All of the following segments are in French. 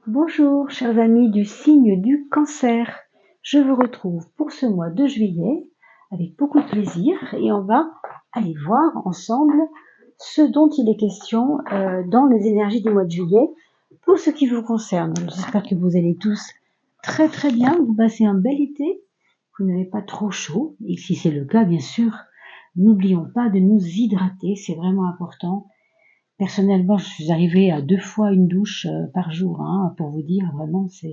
Bonjour, chers amis du signe du Cancer. Je vous retrouve pour ce mois de juillet avec beaucoup de plaisir et on va aller voir ensemble ce dont il est question dans les énergies du mois de juillet pour ce qui vous concerne. J'espère que vous allez tous très très bien, vous passez un bel été, vous n'avez pas trop chaud et si c'est le cas, bien sûr, n'oublions pas de nous hydrater, c'est vraiment important. Personnellement, je suis arrivée à 2 fois une douche par jour, hein, pour vous dire, vraiment, ça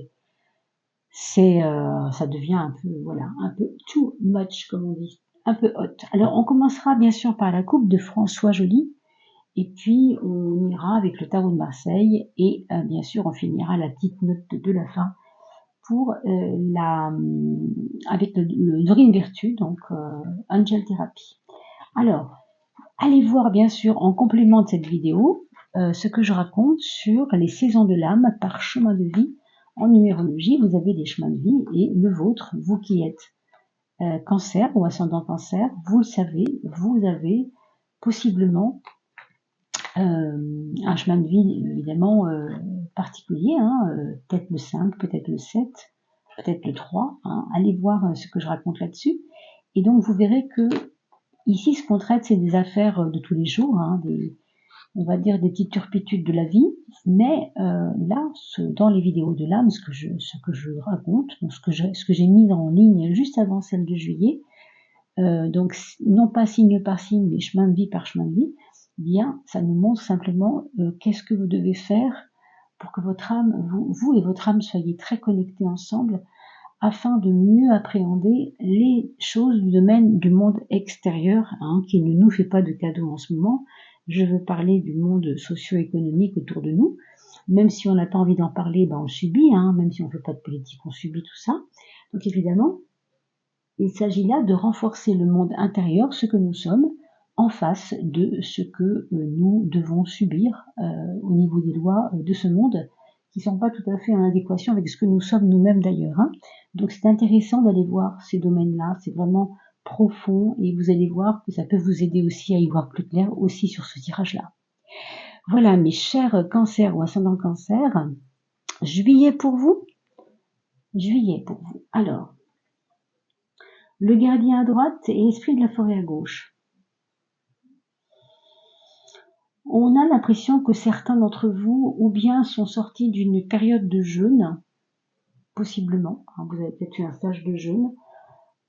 devient un peu, voilà, un peu too much, comme on dit, un peu hot. Alors, on commencera bien sûr par la coupe de François Joly, et puis on ira avec le tarot de Marseille, et bien sûr, on finira la petite note de la fin pour avec le Dorine Virtue, donc Angel Therapy. Alors, allez voir bien sûr en complément de cette vidéo ce que je raconte sur les saisons de l'âme par chemin de vie. En numérologie, vous avez des chemins de vie et le vôtre, vous qui êtes cancer ou ascendant cancer, vous le savez, vous avez possiblement un chemin de vie évidemment particulier, peut-être le 5, peut-être le 7, peut-être le 3. Allez voir ce que je raconte là-dessus. Et donc vous verrez que ici, ce qu'on traite, c'est des affaires de tous les jours, on va dire des petites turpitudes de la vie, mais là, dans les vidéos de l'âme, ce que je raconte, donc ce que j'ai mis en ligne juste avant celle de juillet, donc non pas signe par signe, mais chemin de vie par chemin de vie, bien, ça nous montre simplement qu'est-ce que vous devez faire pour que votre âme, vous et votre âme soyez très connectés ensemble, afin de mieux appréhender les choses du domaine du monde extérieur, qui ne nous fait pas de cadeaux en ce moment. Je veux parler du monde socio-économique autour de nous. Même si on n'a pas envie d'en parler, on subit, même si on ne fait pas de politique, on subit tout ça. Donc évidemment, il s'agit là de renforcer le monde intérieur, ce que nous sommes, en face de ce que nous devons subir au niveau des lois de ce monde, qui ne sont pas tout à fait en adéquation avec ce que nous sommes nous-mêmes d'ailleurs. Donc c'est intéressant d'aller voir ces domaines-là, c'est vraiment profond et vous allez voir que ça peut vous aider aussi à y voir plus clair aussi sur ce tirage-là. Voilà mes chers cancers ou ascendants cancer, juillet pour vous. Juillet pour vous. Alors, le gardien à droite et esprit de la forêt à gauche. On a l'impression que certains d'entre vous, ou bien sont sortis d'une période de jeûne, possiblement, vous avez peut-être eu un stage de jeûne,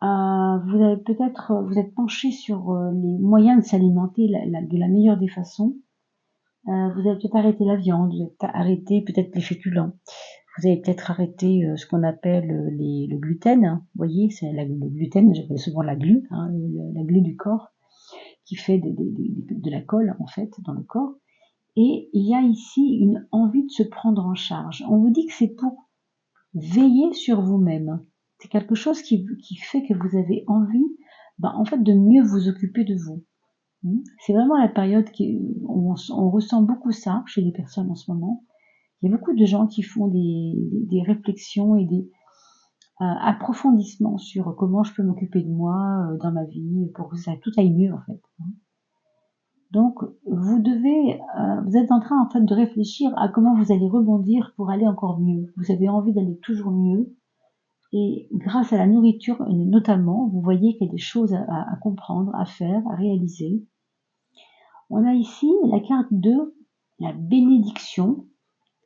vous êtes penché sur les moyens de s'alimenter de la meilleure des façons. Vous avez peut-être arrêté la viande, vous avez arrêté peut-être les féculents, vous avez peut-être arrêté ce qu'on appelle le gluten. Vous voyez, c'est le gluten, j'appelle souvent la glu, la glu du corps, qui fait de la colle en fait dans le corps. Et il y a ici une envie de se prendre en charge. On vous dit que c'est pour veiller sur vous-même. C'est quelque chose qui fait que vous avez envie, en fait, de mieux vous occuper de vous. C'est vraiment la période où on ressent beaucoup ça chez les personnes en ce moment. Il y a beaucoup de gens qui font des réflexions et des approfondissements sur comment je peux m'occuper de moi dans ma vie pour que ça tout aille mieux en fait. Donc vous êtes en train en fait de réfléchir à comment vous allez rebondir pour aller encore mieux. Vous avez envie d'aller toujours mieux et grâce à la nourriture notamment, vous voyez qu'il y a des choses à comprendre, à faire, à réaliser. On a ici la carte de la bénédiction,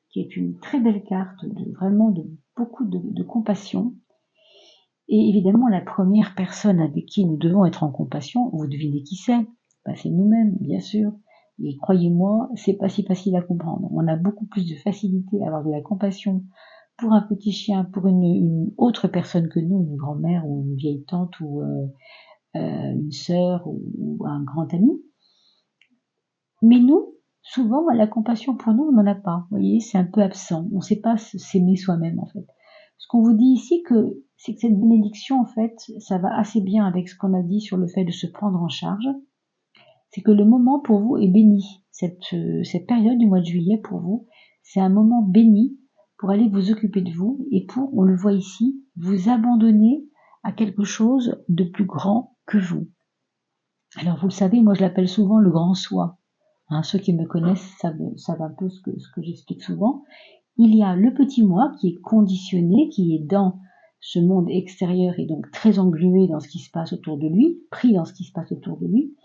qui est une très belle carte vraiment de beaucoup de compassion. Et évidemment, la première personne avec qui nous devons être en compassion, vous devinez qui c'est? C'est nous-mêmes, bien sûr. Et croyez-moi, c'est pas si facile à comprendre. On a beaucoup plus de facilité à avoir de la compassion pour un petit chien, pour une autre personne que nous, une grand-mère ou une vieille tante ou une sœur ou un grand ami. Mais nous, souvent, la compassion pour nous, on n'en a pas. Vous voyez, c'est un peu absent. On ne sait pas s'aimer soi-même, en fait. Ce qu'on vous dit ici, c'est que cette bénédiction, en fait, ça va assez bien avec ce qu'on a dit sur le fait de se prendre en charge. C'est que le moment pour vous est béni. Cette période du mois de juillet, pour vous, c'est un moment béni pour aller vous occuper de vous et pour, on le voit ici, vous abandonner à quelque chose de plus grand que vous. Alors, vous le savez, moi, je l'appelle souvent le grand soi. Ceux qui me connaissent savent un peu ce que j'explique souvent. il y a le petit moi qui est conditionné, qui est dans ce monde extérieur et donc très englué dans ce qui se passe autour de lui, pris dans ce qui se passe autour de lui.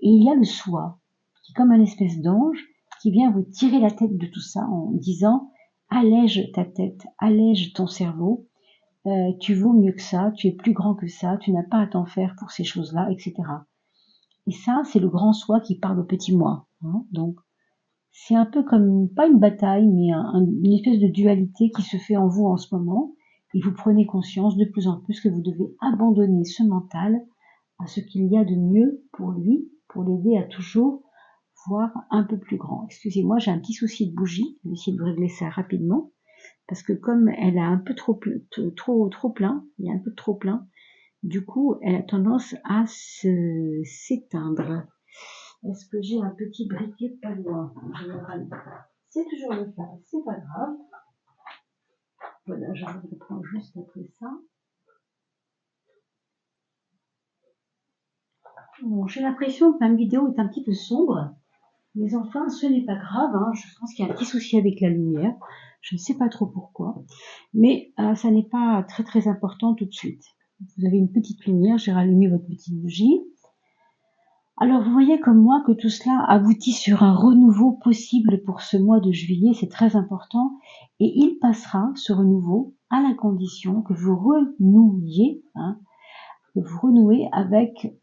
Et il y a le soi, qui est comme un espèce d'ange, qui vient vous tirer la tête de tout ça en disant allège ta tête, allège ton cerveau, tu vaux mieux que ça, tu es plus grand que ça, tu n'as pas à t'en faire pour ces choses-là, etc. Et ça, c'est le grand soi qui parle au petit moi. Hein. Donc, c'est un peu comme, pas une bataille, mais une espèce de dualité qui se fait en vous en ce moment. Et vous prenez conscience de plus en plus que vous devez abandonner ce mental à ce qu'il y a de mieux pour lui, pour l'aider à toujours voir un peu plus grand. Excusez-moi, j'ai un petit souci de bougie. Je vais essayer de régler ça rapidement. Parce que comme elle a un peu trop plein, il y a un peu trop plein, du coup, elle a tendance à s'éteindre. Est-ce que j'ai un petit briquet pas loin? En général, c'est toujours le cas, c'est pas grave. Voilà, je vous reprends juste après ça. Bon, j'ai l'impression que ma vidéo est un petit peu sombre, mais enfin, ce n'est pas grave. Hein. Je pense qu'il y a un petit souci avec la lumière. Je ne sais pas trop pourquoi, mais ça n'est pas très très important tout de suite. Vous avez une petite lumière, j'ai rallumé votre petite bougie. Alors vous voyez comme moi que tout cela aboutit sur un renouveau possible pour ce mois de juillet, c'est très important, et il passera, ce renouveau, à la condition que vous renouiez, hein, que vous renouez avec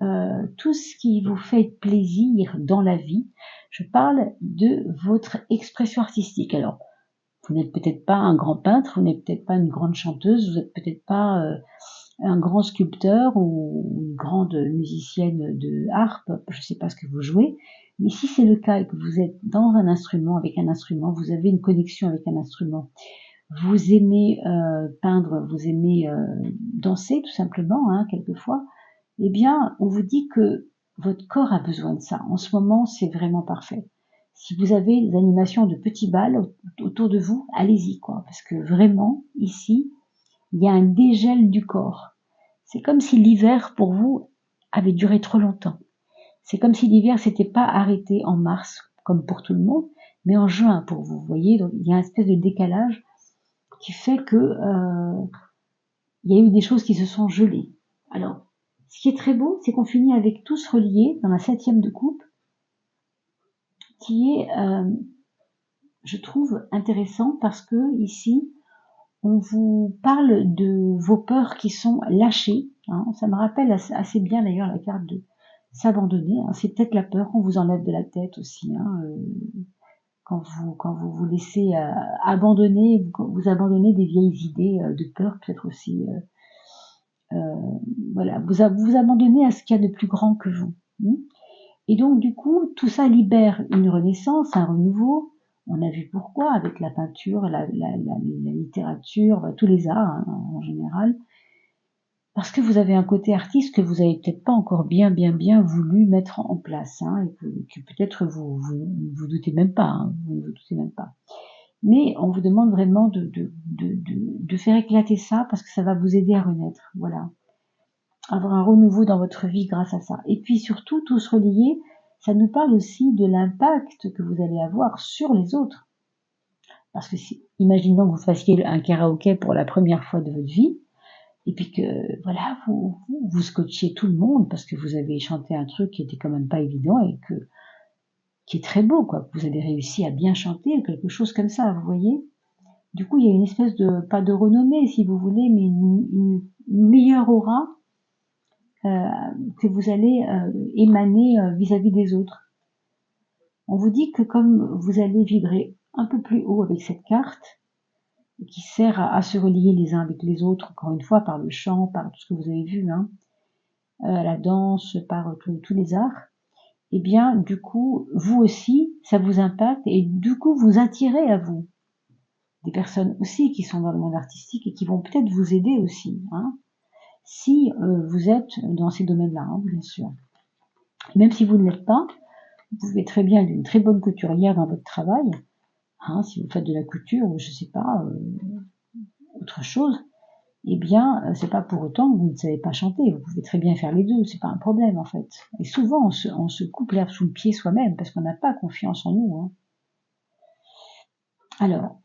tout ce qui vous fait plaisir dans la vie. Je parle de votre expression artistique. Alors, vous n'êtes peut-être pas un grand peintre, vous n'êtes peut-être pas une grande chanteuse, vous n'êtes peut-être pas un grand sculpteur ou une grande musicienne de harpe, je ne sais pas ce que vous jouez, mais si c'est le cas et que vous êtes dans un instrument, avec un instrument, vous avez une connexion avec un instrument, vous aimez peindre, vous aimez danser tout simplement, hein, quelquefois, eh bien, on vous dit que votre corps a besoin de ça. En ce moment, c'est vraiment parfait. Si vous avez des animations de petits bals autour de vous, allez-y, quoi, parce que vraiment, ici, il y a un dégel du corps. C'est comme si l'hiver, pour vous, avait duré trop longtemps. C'est comme si l'hiver s'était pas arrêté en mars, comme pour tout le monde, mais en juin pour vous. Vous voyez, donc il y a une espèce de décalage qui fait que il y a eu des choses qui se sont gelées. Alors, ce qui est très beau, c'est qu'on finit avec tous reliés dans la 7e de coupe, qui est, je trouve, intéressant parce que ici, on vous parle de vos peurs qui sont lâchées. Hein. Ça me rappelle assez bien d'ailleurs la carte de s'abandonner. Hein. C'est peut-être la peur qu'on vous enlève de la tête aussi. Hein. Quand vous vous laissez abandonner, vous abandonnez des vieilles idées de peur, peut-être aussi. Voilà, vous abandonnez à ce qu'il y a de plus grand que vous. Et donc du coup, tout ça libère une renaissance, un renouveau. On a vu pourquoi avec la peinture, la littérature, tous les arts hein, en général. Parce que vous avez un côté artiste que vous avez peut-être pas encore bien voulu mettre en place, hein, et que peut-être vous doutez même pas, hein, vous ne vous doutez même pas. Mais on vous demande vraiment de faire éclater ça parce que ça va vous aider à renaître, voilà. Avoir un renouveau dans votre vie grâce à ça. Et puis surtout, tous reliés, ça nous parle aussi de l'impact que vous allez avoir sur les autres. Parce que imaginons que vous fassiez un karaoké pour la première fois de votre vie, et puis que voilà, vous scotchiez tout le monde parce que vous avez chanté un truc qui était quand même pas évident et qui est très beau, quoi. Vous avez réussi à bien chanter, quelque chose comme ça, vous voyez. Du coup, il y a une espèce de, pas de renommée si vous voulez, mais une meilleure aura que vous allez émaner vis-à-vis des autres. On vous dit que comme vous allez vibrer un peu plus haut avec cette carte, qui sert à se relier les uns avec les autres, encore une fois, par le chant, par tout ce que vous avez vu, hein, la danse, par tous les arts, et bien, du coup, vous aussi, ça vous impacte, et du coup, vous attirez à vous des personnes aussi qui sont dans le monde artistique et qui vont peut-être vous aider aussi, hein, si vous êtes dans ces domaines-là, hein, bien sûr. Même si vous ne l'êtes pas, vous pouvez très bien être une très bonne couturière dans votre travail, hein, si vous faites de la couture ou je sais pas, autre chose, eh bien, c'est pas pour autant que vous ne savez pas chanter. Vous pouvez très bien faire les deux, c'est pas un problème en fait. Et souvent, on se coupe l'herbe sous le pied soi-même parce qu'on n'a pas confiance en nous. Hein. Alors,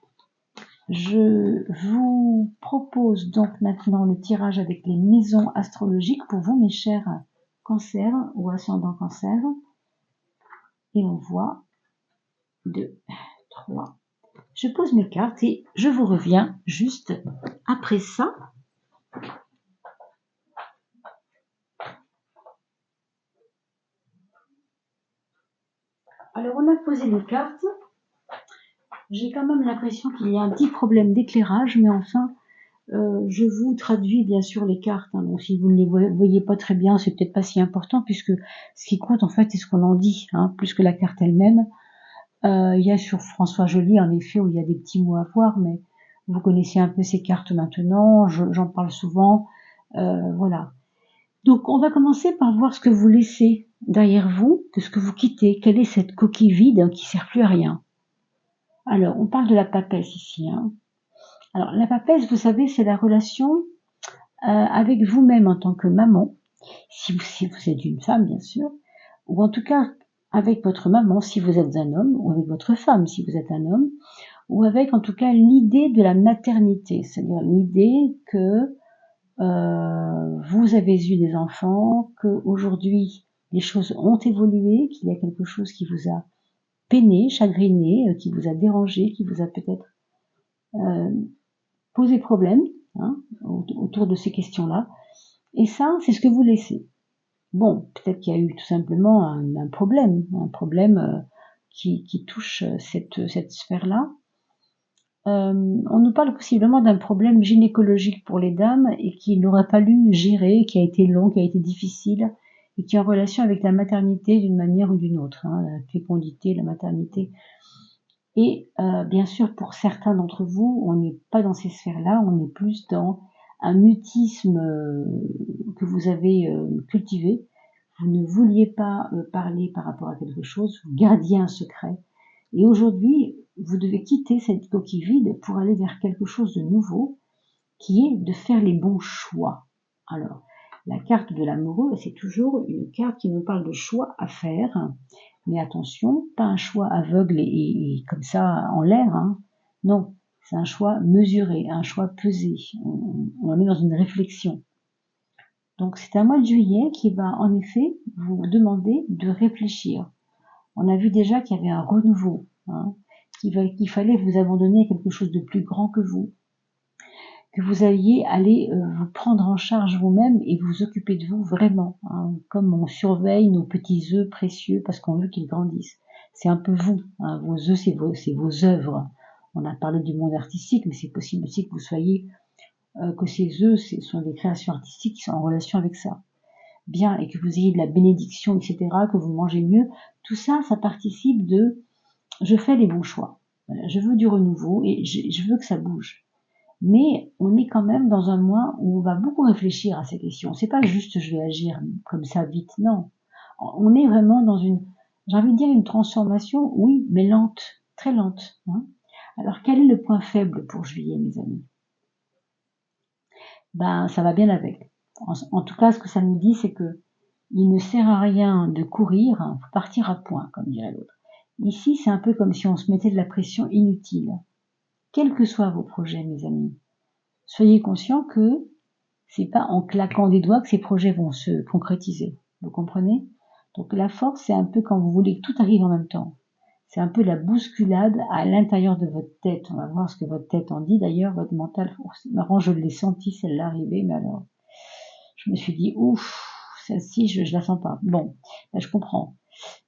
Je vous propose donc maintenant le tirage avec les maisons astrologiques pour vous, mes chers cancers ou ascendant cancer. Et on voit 2, 3. Je pose mes cartes et je vous reviens juste après ça. Alors, on a posé les cartes. J'ai quand même l'impression qu'il y a un petit problème d'éclairage, mais enfin, je vous traduis bien sûr les cartes. Hein. Donc, si vous ne les voyez pas très bien, c'est peut-être pas si important, puisque ce qui compte en fait, c'est ce qu'on en dit, hein, plus que la carte elle-même. Il y a sur François Joly, en effet, où il y a des petits mots à voir, mais vous connaissez un peu ces cartes maintenant, j'en parle souvent, voilà. Donc, on va commencer par voir ce que vous laissez derrière vous, de ce que vous quittez. Quelle est cette coquille vide qui sert plus à rien? Alors, on parle de la papesse ici. Hein. Alors, la papesse, vous savez, c'est la relation avec vous-même en tant que maman, si vous êtes une femme, bien sûr, ou en tout cas avec votre maman si vous êtes un homme, ou avec votre femme si vous êtes un homme, ou avec en tout cas l'idée de la maternité, c'est-à-dire l'idée que vous avez eu des enfants, qu'aujourd'hui les choses ont évolué, qu'il y a quelque chose qui vous a peiné, chagriné, qui vous a dérangé, qui vous a peut-être posé problème, hein, autour de ces questions-là. Et ça, c'est ce que vous laissez. Bon, peut-être qu'il y a eu tout simplement un problème qui touche cette sphère-là. On nous parle possiblement d'un problème gynécologique pour les dames et qu'il n'aurait pas fallu gérer, qui a été long, qui a été difficile et qui est en relation avec la maternité d'une manière ou d'une autre, hein, la fécondité, la maternité. Et bien sûr, pour certains d'entre vous, on n'est pas dans ces sphères-là, on est plus dans un mutisme que vous avez cultivé. Vous ne vouliez pas parler par rapport à quelque chose, vous gardiez un secret. Et aujourd'hui, vous devez quitter cette coquille vide pour aller vers quelque chose de nouveau, qui est de faire les bons choix. Alors, la carte de l'amoureux, c'est toujours une carte qui nous parle de choix à faire. Mais attention, pas un choix aveugle et comme ça en l'air. Hein. Non, c'est un choix mesuré, un choix pesé. On est dans une réflexion. Donc c'est un mois de juillet qui va en effet vous demander de réfléchir. On a vu déjà qu'il y avait un renouveau, hein, qu'il fallait vous abandonner à quelque chose de plus grand que vous alliez aller vous prendre en charge vous-même et vous occuper de vous vraiment, hein, comme on surveille nos petits œufs précieux parce qu'on veut qu'ils grandissent. C'est un peu vous, hein, vos œufs, c'est vos œuvres. On a parlé du monde artistique, mais c'est possible aussi que vous soyez, que ces œufs sont des créations artistiques qui sont en relation avec ça. Bien, et que vous ayez de la bénédiction, etc., que vous mangez mieux, tout ça, ça participe de je fais les bons choix. Voilà, je veux du renouveau et je veux que ça bouge. Mais on est quand même dans un mois où on va beaucoup réfléchir à ces questions. C'est pas juste je vais agir comme ça vite, non. On est vraiment dans j'ai envie de dire une transformation, oui, mais lente, très lente. Hein. Alors quel est le point faible pour juillet, mes amis? Ben, ça va bien avec. En tout cas, ce que ça nous dit, c'est que il ne sert à rien de courir, hein, faut partir à point, comme dirait l'autre. Ici, c'est un peu comme si on se mettait de la pression inutile. Quels que soient vos projets, mes amis, soyez conscients que c'est pas en claquant des doigts que ces projets vont se concrétiser. Vous comprenez? Donc la force, c'est un peu quand vous voulez que tout arrive en même temps. C'est un peu la bousculade à l'intérieur de votre tête. On va voir ce que votre tête en dit. D'ailleurs, votre mental, c'est marrant, je l'ai senti celle-là arriver, mais alors, je me suis dit, ouf, celle-ci, je la sens pas. Bon, ben, je comprends.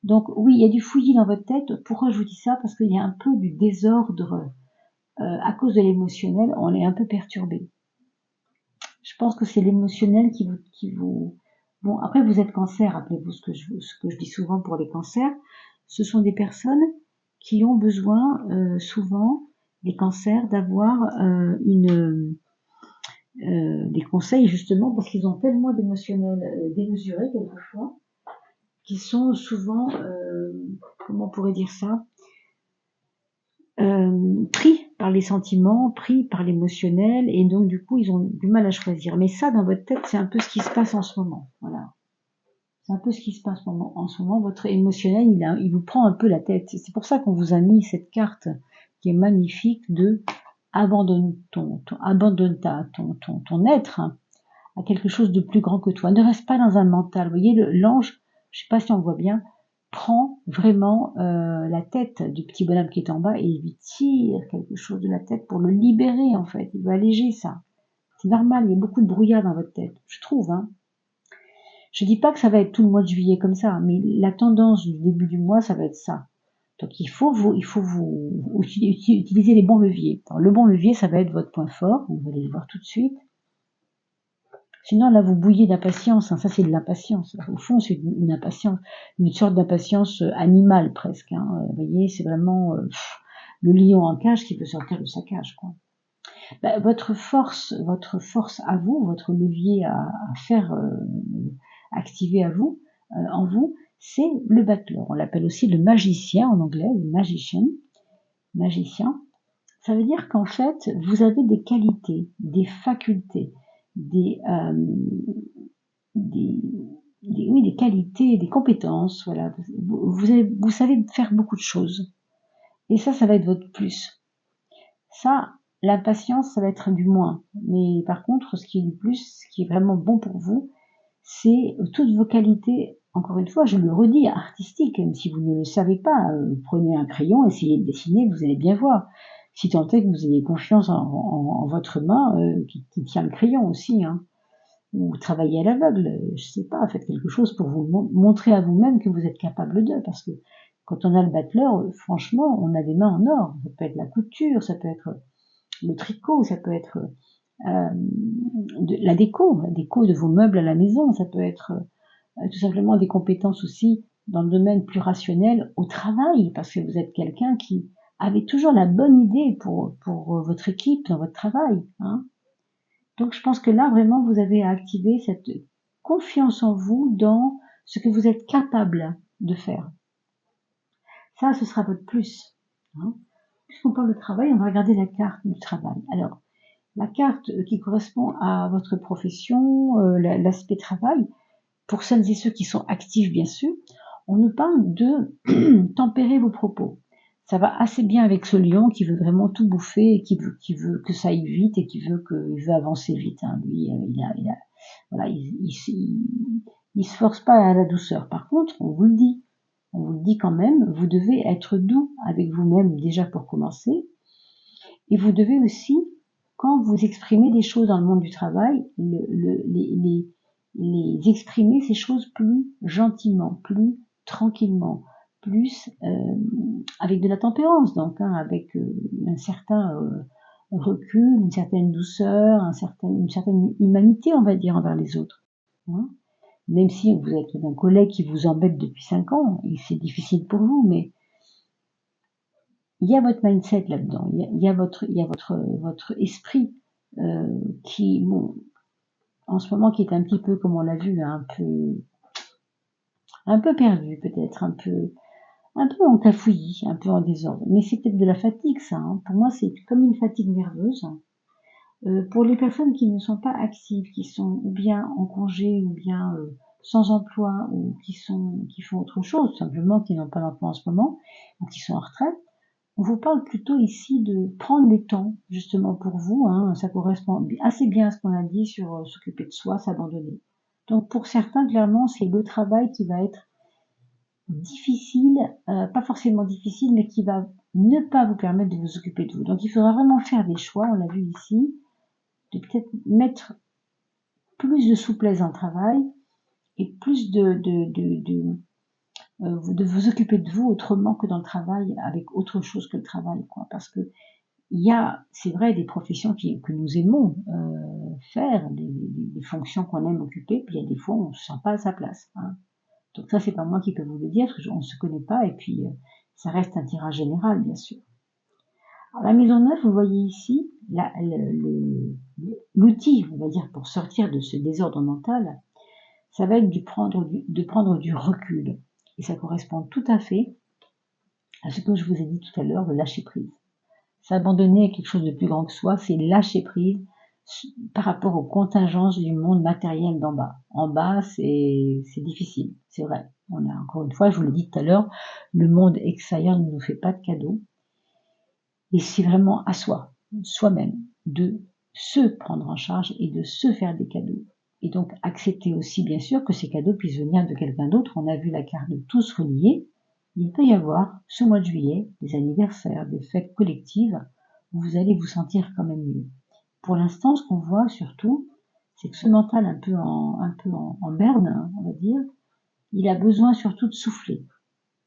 Donc oui, il y a du fouillis dans votre tête. Pourquoi je vous dis ça? Parce qu'il y a un peu du désordre. À cause de l'émotionnel, on est un peu perturbé. Je pense que c'est l'émotionnel qui vous. Bon, après vous êtes cancer, rappelez-vous ce que je dis souvent pour les cancers. Ce sont des personnes qui ont besoin souvent, les cancers, d'avoir des conseils justement parce qu'ils ont tellement d'émotionnel démesuré quelquefois, qui sont souvent, comment on pourrait dire ça, pris par les sentiments, pris par l'émotionnel, et donc du coup ils ont du mal à choisir. Mais ça, dans votre tête, c'est un peu ce qui se passe en ce moment. Voilà. C'est un peu ce qui se passe en ce moment. Votre émotionnel, il vous prend un peu la tête. C'est pour ça qu'on vous a mis cette carte qui est magnifique de abandonne ton être, hein, à quelque chose de plus grand que toi. Ne reste pas dans un mental. Vous voyez, l'ange, je sais pas si on voit bien, prend vraiment la tête du petit bonhomme qui est en bas et il lui tire quelque chose de la tête pour le libérer, en fait. Il veut alléger ça. C'est normal, il y a beaucoup de brouillard dans votre tête, je trouve, hein. Je dis pas que ça va être tout le mois de juillet comme ça, mais la tendance du début du mois, ça va être ça. Donc il faut vous utiliser les bons leviers. Alors, le bon levier, ça va être votre point fort, on va aller le voir tout de suite. Sinon, là, vous bouillez d'impatience, hein. Ça c'est de l'impatience. Au fond, c'est une impatience, une sorte d'impatience animale presque, hein. Vous voyez, c'est vraiment le lion en cage qui peut sortir de sa cage, quoi. Bah, votre force à vous, votre levier à faire activer à vous, en vous, c'est le battleur. On l'appelle aussi le magicien en anglais, le magicien. Ça veut dire qu'en fait, vous avez des qualités, des facultés, des qualités, des compétences, voilà. Vous savez faire beaucoup de choses. Et ça va être votre plus. Ça, l'impatience, ça va être du moins. Mais par contre, ce qui est du plus, ce qui est vraiment bon pour vous, c'est toutes vos qualités, encore une fois, je le redis, artistiques, même si vous ne le savez pas. Prenez un crayon, essayez de dessiner, vous allez bien voir. Si tant est que vous ayez confiance en votre main qui tient le crayon aussi, hein. Ou travaillez à l'aveugle, je sais pas, faites quelque chose pour vous montrer à vous-même que vous êtes capable de, parce que quand on a le battleur, franchement, on a des mains en or. Ça peut être la couture, ça peut être le tricot, ça peut être la déco de vos meubles à la maison, ça peut être tout simplement des compétences aussi dans le domaine plus rationnel au travail, parce que vous êtes quelqu'un qui avait toujours la bonne idée pour votre équipe dans votre travail, hein. Donc je pense que là vraiment vous avez à activer cette confiance en vous dans ce que vous êtes capable de faire. Ça, ce sera votre plus, hein. Puisqu'on parle de travail, on va regarder la carte du travail. Alors, la carte qui correspond à votre profession, l'aspect travail, pour celles et ceux qui sont actifs bien sûr, on nous parle de tempérer vos propos. Ça va assez bien avec ce lion qui veut vraiment tout bouffer et qui veut que ça aille vite et qui veut avancer vite, hein. Lui, il se force pas à la douceur. Par contre, on vous le dit quand même, vous devez être doux avec vous-même déjà pour commencer, et vous devez aussi, quand vous exprimez des choses dans le monde du travail, les exprimer ces choses plus gentiment, plus tranquillement, plus avec de la tempérance, donc, hein, avec un certain recul, une certaine douceur, une certaine humanité, on va dire, envers les autres, hein. Même si vous êtes un collègue qui vous embête depuis 5 ans, et c'est difficile pour vous, mais il y a votre mindset là-dedans, il y a votre esprit qui, bon, en ce moment, qui est un petit peu, comme on l'a vu, un peu perdu peut-être, un peu en cafouillis, un peu en désordre. Mais c'est peut-être de la fatigue, ça, hein. Pour moi, c'est comme une fatigue nerveuse. Pour les personnes qui ne sont pas actives, qui sont ou bien en congé, ou bien sans emploi, ou qui font autre chose, simplement, qui n'ont pas d'emploi en ce moment, ou qui sont en retraite, on vous parle plutôt ici de prendre le temps, justement pour vous, hein. Ça correspond assez bien à ce qu'on a dit sur s'occuper de soi, s'abandonner. Donc pour certains, clairement, c'est le travail qui va être difficile, pas forcément difficile, mais qui va ne pas vous permettre de vous occuper de vous. Donc il faudra vraiment faire des choix, on l'a vu ici, de peut-être mettre plus de souplesse dans le travail et plus de vous occuper de vous autrement que dans le travail, avec autre chose que le travail, quoi. Parce que il y a, c'est vrai, des professions que nous aimons faire, des fonctions qu'on aime occuper, puis il y a des fois où on se sent pas à sa place, hein. Donc ça, c'est pas moi qui peux vous le dire, parce qu'on se connaît pas, et puis ça reste un tirage général, bien sûr. Alors, la mise en œuvre, vous voyez ici, l'outil, on va dire, pour sortir de ce désordre mental, ça va être de prendre du recul. Et ça correspond tout à fait à ce que je vous ai dit tout à l'heure, le lâcher prise. S'abandonner à quelque chose de plus grand que soi, c'est lâcher prise par rapport aux contingences du monde matériel d'en bas. En bas, c'est difficile, c'est vrai. On a, encore une fois, je vous l'ai dit tout à l'heure, le monde extérieur ne nous fait pas de cadeaux. Et c'est vraiment à soi. soi-même, de se prendre en charge et de se faire des cadeaux. Et donc accepter aussi bien sûr que ces cadeaux puissent venir de quelqu'un d'autre. On a vu la carte de tous reliés. Il peut y avoir ce mois de juillet des anniversaires, des fêtes collectives où vous allez vous sentir quand même mieux. Pour l'instant, ce qu'on voit surtout, c'est que ce mental un peu en berne, hein, on va dire, il a besoin surtout de souffler.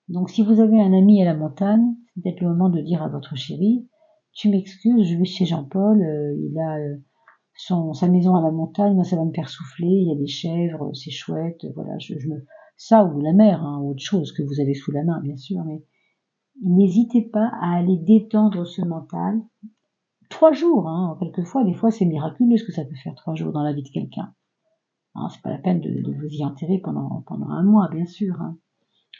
Donc si vous avez un ami à la montagne, c'est peut-être le moment de dire à votre chéri, tu m'excuses, je vais chez Jean-Paul, il a sa maison à la montagne, moi ça va me faire souffler, il y a des chèvres, c'est chouette, voilà, ça ou la mer, hein, autre chose que vous avez sous la main bien sûr, mais n'hésitez pas à aller détendre ce mental. 3 jours, hein, quelquefois, des fois c'est miraculeux ce que ça peut faire 3 jours dans la vie de quelqu'un. Hein, c'est pas la peine de vous y enterrer pendant un mois, bien sûr. Hein.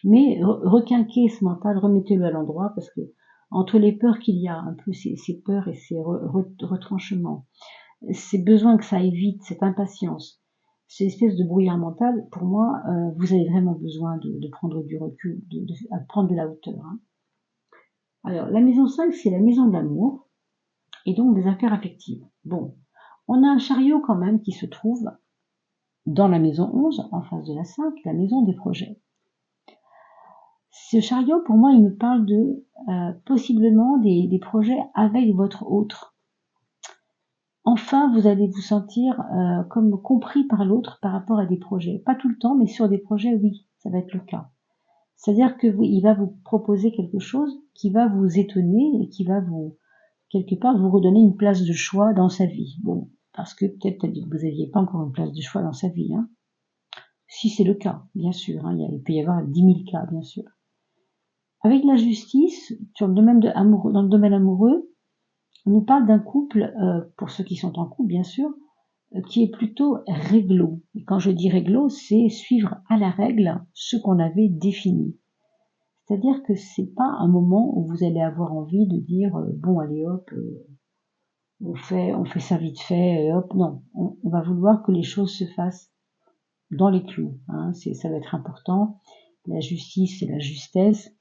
Mais requinquez ce mental, remettez-le à l'endroit, parce que entre les peurs qu'il y a, un peu ces peurs et ces retranchements, ces besoins que ça évite, cette impatience, ces espèces de brouillard mental, pour moi, vous avez vraiment besoin de prendre du recul, de prendre de la hauteur. Hein. Alors, la maison 5, c'est la maison de l'amour, et donc des affaires affectives. Bon, on a un chariot quand même qui se trouve dans la maison 11, en face de la 5, la maison des projets. Ce chariot, pour moi, il me parle de possiblement des projets avec votre autre. Enfin, vous allez vous sentir comme compris par l'autre par rapport à des projets. Pas tout le temps, mais sur des projets, oui, ça va être le cas. C'est-à-dire que il va vous proposer quelque chose qui va vous étonner et qui va vous, quelque part, vous redonner une place de choix dans sa vie. Bon, parce que peut-être que vous n'aviez pas encore une place de choix dans sa vie. Hein. Si c'est le cas, bien sûr. Hein, il peut y avoir 10 000 cas, bien sûr. Avec la justice, dans le domaine amoureux, on nous parle d'un couple, pour ceux qui sont en couple, bien sûr, qui est plutôt réglo. Et quand je dis réglo, c'est suivre à la règle ce qu'on avait défini. C'est-à-dire que c'est pas un moment où vous allez avoir envie de dire bon allez hop, on fait ça vite fait, hop, non. On va vouloir que les choses se fassent dans les clous. Hein, ça va être important. La justice, c'est la justesse.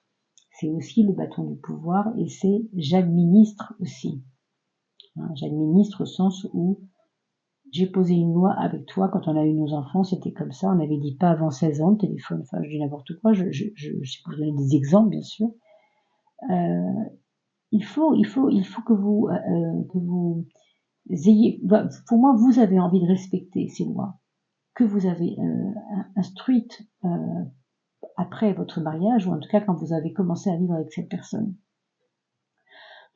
C'est aussi le bâton du pouvoir et c'est j'administre aussi. Hein, j'administre au sens où j'ai posé une loi avec toi quand on a eu nos enfants, c'était comme ça, on avait dit pas avant 16 ans le téléphone, enfin je dis n'importe quoi, je sais pour vous donner des exemples bien sûr. Il faut que vous ayez, pour moi vous avez envie de respecter ces lois que vous avez instruites après votre mariage ou en tout cas quand vous avez commencé à vivre avec cette personne.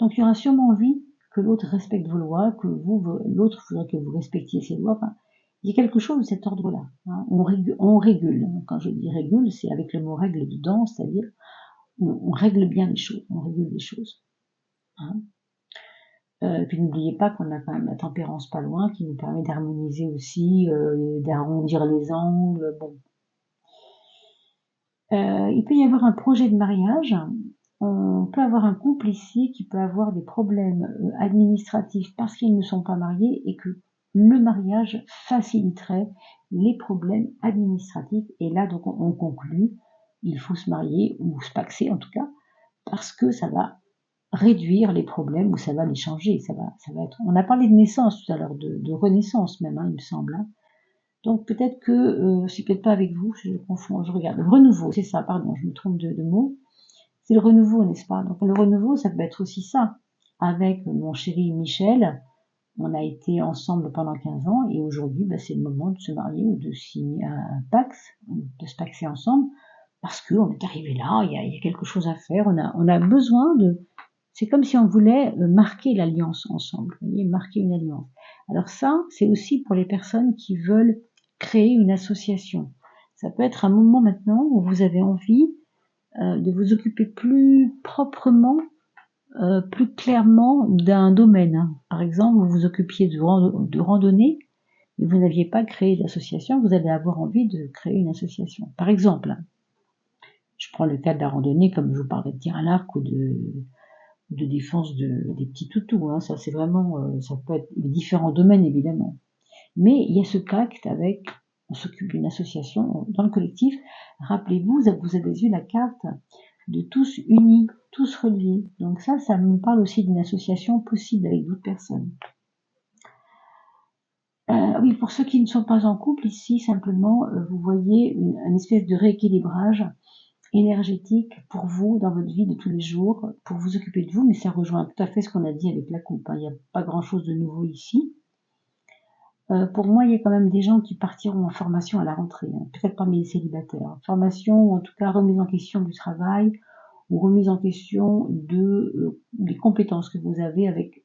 Donc il y aura sûrement envie que l'autre respecte vos lois, que l'autre faudrait que vous respectiez ses lois. Enfin, il y a quelque chose de cet ordre-là. Hein. On régule. Quand je dis régule, c'est avec le mot règle dedans, c'est-à-dire on règle bien les choses, on régule les choses. Hein. Puis n'oubliez pas qu'on a quand même la tempérance pas loin, qui nous permet d'harmoniser aussi, d'arrondir les angles. Bon. Il peut y avoir un projet de mariage. On peut avoir un couple ici qui peut avoir des problèmes administratifs parce qu'ils ne sont pas mariés et que le mariage faciliterait les problèmes administratifs. Et là, donc, on conclut, il faut se marier ou se paxer en tout cas, parce que ça va réduire les problèmes ou ça va les changer. Ça va être. On a parlé de naissance tout à l'heure, de renaissance même, hein, il me semble. Hein. Donc peut-être que c'est peut-être pas avec vous, je confonds, je regarde. Le renouveau, c'est ça, pardon, je me trompe de mots. C'est le renouveau, n'est-ce pas? Donc le renouveau, ça peut être aussi ça. Avec mon chéri Michel, on a été ensemble pendant 15 ans et aujourd'hui, c'est le moment de se marier ou de signer un pax, de se paxer ensemble, parce qu'on est arrivé là, il y a quelque chose à faire, on a besoin de... C'est comme si on voulait marquer l'alliance ensemble, vous voyez, marquer une alliance. Alors ça, c'est aussi pour les personnes qui veulent créer une association. Ça peut être un moment maintenant où vous avez envie de vous occuper plus proprement, plus clairement d'un domaine. Hein. Par exemple, vous vous occupiez de randonnée, mais vous n'aviez pas créé d'association, vous allez avoir envie de créer une association. Par exemple, je prends le cas de la randonnée, comme je vous parlais de tir à l'arc ou de défense des petits toutous. Hein. Ça, c'est vraiment, ça peut être différents domaines, évidemment. Mais il y a ce pacte avec, on s'occupe d'une association dans le collectif. Rappelez-vous, vous avez eu la carte de tous unis, tous reliés. Donc ça me parle aussi d'une association possible avec d'autres personnes. Oui, pour ceux qui ne sont pas en couple, ici, simplement, vous voyez une espèce de rééquilibrage énergétique pour vous dans votre vie de tous les jours, pour vous occuper de vous, mais ça rejoint tout à fait ce qu'on a dit avec la coupe. Il n'y a pas grand-chose de nouveau ici. Pour moi, il y a quand même des gens qui partiront en formation à la rentrée, hein, peut-être parmi les célibataires. Formation, ou en tout cas remise en question du travail, ou remise en question des compétences que vous avez avec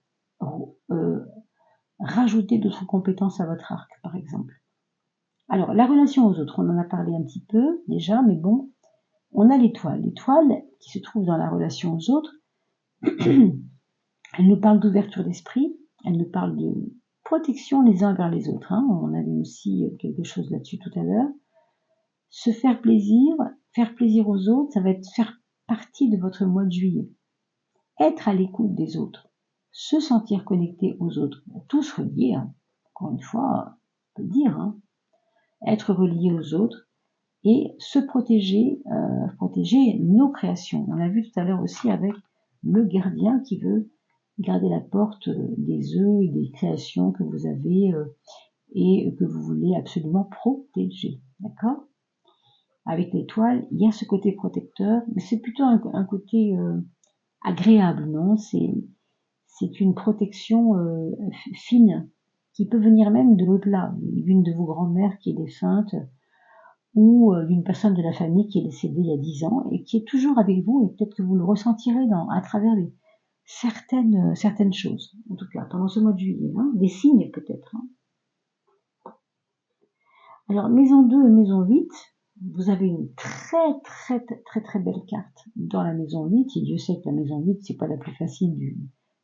rajouter d'autres compétences à votre arc, par exemple. Alors, la relation aux autres, on en a parlé un petit peu déjà, mais bon, on a l'étoile. L'étoile qui se trouve dans la relation aux autres, elle nous parle d'ouverture d'esprit, elle nous parle de protection les uns vers les autres. Hein. On avait aussi quelque chose là-dessus tout à l'heure. Se faire plaisir aux autres, ça va être faire partie de votre mois de juillet. Être à l'écoute des autres, se sentir connecté aux autres, tous reliés, hein. Encore une fois, on peut le dire, hein. Être relié aux autres et se protéger, protéger nos créations. On l'a vu tout à l'heure aussi avec le gardien qui veut garder la porte des œufs et des créations que vous avez et que vous voulez absolument protéger. D'accord? Avec l'étoile, il y a ce côté protecteur, mais c'est plutôt un côté agréable, non? C'est une protection fine qui peut venir même de l'au-delà, d'une de vos grand-mères qui est défunte ou d'une personne de la famille qui est décédée il y a 10 ans et qui est toujours avec vous, et peut-être que vous le ressentirez à travers certaines choses, en tout cas pendant ce mois de juillet, hein, des signes peut-être. Hein. Alors maison 2 et maison 8, vous avez une très belle carte dans la maison 8, et Dieu sait que la maison 8 c'est pas la plus facile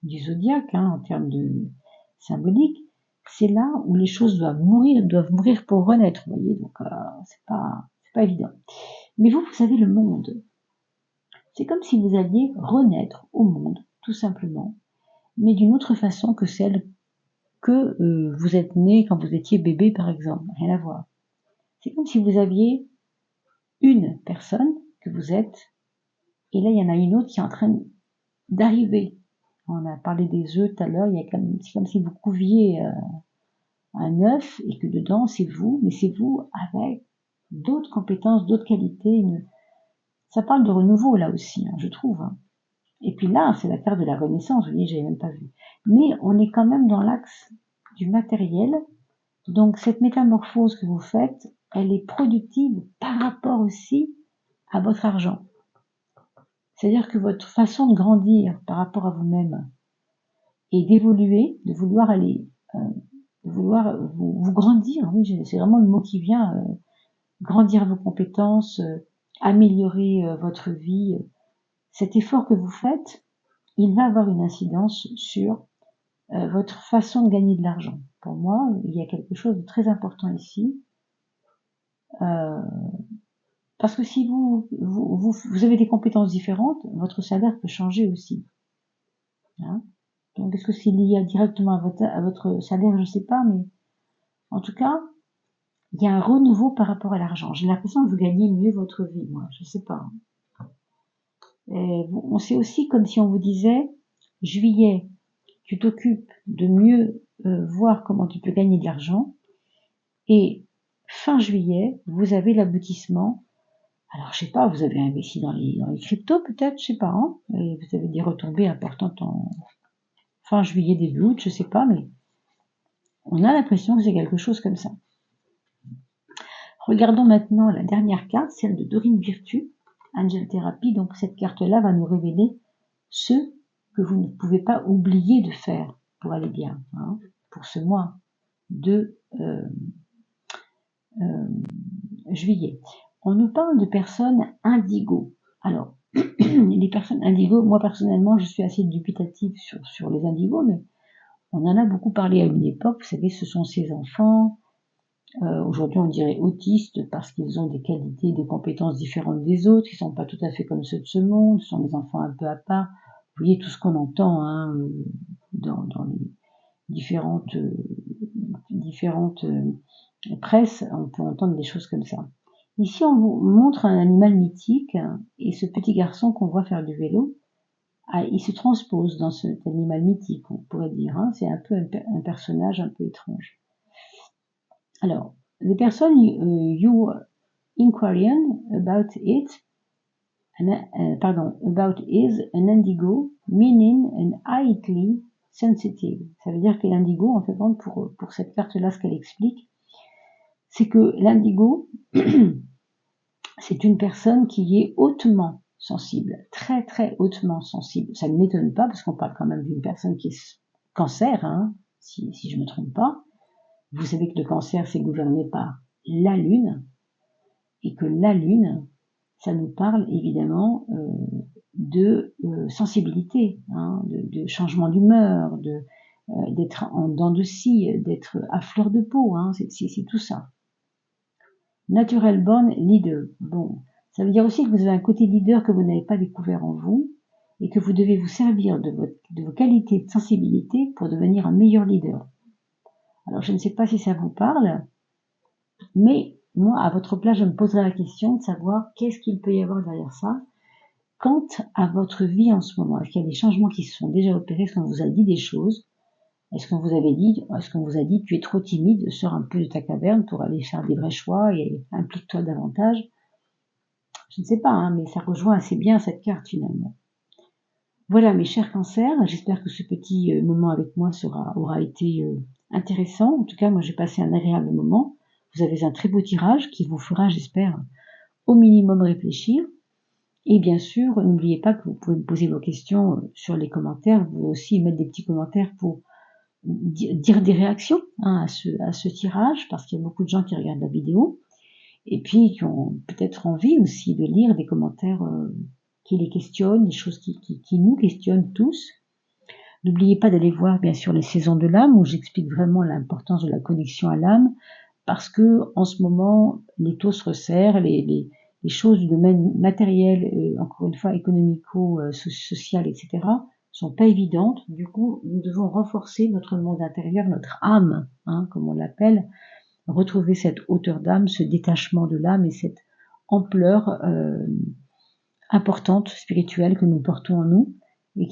du zodiaque, hein, en termes de symbolique. C'est là où les choses doivent mourir pour renaître, vous voyez, donc c'est pas évident. Mais vous avez le monde. C'est comme si vous alliez renaître au monde, tout simplement, mais d'une autre façon que celle que vous êtes né quand vous étiez bébé, par exemple. Rien à voir. C'est comme si vous aviez une personne que vous êtes, et là il y en a une autre qui est en train d'arriver. On a parlé des œufs tout à l'heure, c'est comme si vous couviez un œuf et que dedans c'est vous, mais c'est vous avec d'autres compétences, d'autres qualités. Ça parle de renouveau là aussi, hein, je trouve. Hein. Et puis là, c'est la carte de la Renaissance, vous voyez, j'avais même pas vu. Mais on est quand même dans l'axe du matériel. Donc cette métamorphose que vous faites, elle est productive par rapport aussi à votre argent. C'est-à-dire que votre façon de grandir par rapport à vous-même et d'évoluer, de vouloir aller, de vouloir vous grandir, oui, c'est vraiment le mot qui vient, grandir vos compétences, améliorer votre vie. Cet effort que vous faites, il va avoir une incidence sur votre façon de gagner de l'argent. Pour moi, il y a quelque chose de très important ici. Parce que si vous avez des compétences différentes, votre salaire peut changer aussi. Hein. Donc, est-ce que c'est lié directement à votre salaire? Je ne sais pas, mais en tout cas, il y a un renouveau par rapport à l'argent. J'ai l'impression que vous gagnez mieux votre vie, moi. Je ne sais pas. On sait aussi comme si on vous disait, juillet, tu t'occupes de mieux voir comment tu peux gagner de l'argent. Et fin juillet, vous avez l'aboutissement. Alors, je sais pas, vous avez investi dans les cryptos, peut-être, je sais pas, hein, et vous avez des retombées importantes en fin juillet, début août, je sais pas, mais on a l'impression que c'est quelque chose comme ça. Regardons maintenant la dernière carte, celle de Dorine Virtue, Angel Therapy. Donc, cette carte-là va nous révéler ce que vous ne pouvez pas oublier de faire pour aller bien, hein, pour ce mois de juillet. On nous parle de personnes indigo. Alors, les personnes indigo, moi personnellement, je suis assez dubitative sur les indigos, mais on en a beaucoup parlé à une époque. Vous savez, ce sont ces enfants, aujourd'hui on dirait autistes, parce qu'ils ont des qualités, des compétences différentes des autres, ils ne sont pas tout à fait comme ceux de ce monde, ce sont des enfants un peu à part. Vous voyez tout ce qu'on entend hein, dans les différentes presses, on peut entendre des choses comme ça. Ici, on vous montre un animal mythique, et ce petit garçon qu'on voit faire du vélo, il se transpose dans cet animal mythique, on pourrait dire. Hein. C'est un peu un personnage un peu étrange. Alors, the person you inquiring about it, about is an indigo, meaning an highly sensitive. Ça veut dire que l'indigo, en fait, pour cette carte-là, ce qu'elle explique, c'est que l'indigo, c'est une personne qui est hautement sensible, très très hautement sensible. Ça ne m'étonne pas parce qu'on parle quand même d'une personne qui est cancer, hein, si je ne me trompe pas. Vous savez que le cancer, c'est gouverné par la Lune, et que la Lune, ça nous parle évidemment de sensibilité, hein, de changement d'humeur, d'être en dents de scie, d'être à fleur de peau, hein, c'est tout ça. Natural born leader. Bon, ça veut dire aussi que vous avez un côté leader que vous n'avez pas découvert en vous et que vous devez vous servir de vos qualités de sensibilité pour devenir un meilleur leader. Alors, je ne sais pas si ça vous parle, mais moi, à votre place, je me poserai la question de savoir qu'est-ce qu'il peut y avoir derrière ça. Quant à votre vie en ce moment, est-ce qu'il y a des changements qui se sont déjà opérés? Est-ce qu'on vous a dit des choses? Est-ce qu'on vous a dit, tu es trop timide, sors un peu de ta caverne pour aller faire des vrais choix et implique-toi davantage? Je ne sais pas, hein, mais ça rejoint assez bien cette carte finalement. Voilà mes chers cancers, j'espère que ce petit moment avec moi aura été intéressant. En tout cas, moi j'ai passé un agréable moment. Vous avez un très beau tirage qui vous fera, j'espère, au minimum réfléchir. Et bien sûr, n'oubliez pas que vous pouvez me poser vos questions sur les commentaires. Vous pouvez aussi mettre des petits commentaires pour dire des réactions, hein, à ce tirage, parce qu'il y a beaucoup de gens qui regardent la vidéo, et puis qui ont peut-être envie aussi de lire des commentaires qui les questionnent, des choses qui nous questionnent tous. N'oubliez pas d'aller voir bien sûr les saisons de l'âme, où j'explique vraiment l'importance de la connexion à l'âme, parce que en ce moment, les taux se resserrent, les choses du domaine matériel, encore une fois économico, social, etc., sont pas évidentes. Du coup, nous devons renforcer notre monde intérieur, notre âme, hein, comme on l'appelle, retrouver cette hauteur d'âme, ce détachement de l'âme et cette ampleur importante spirituelle que nous portons en nous, et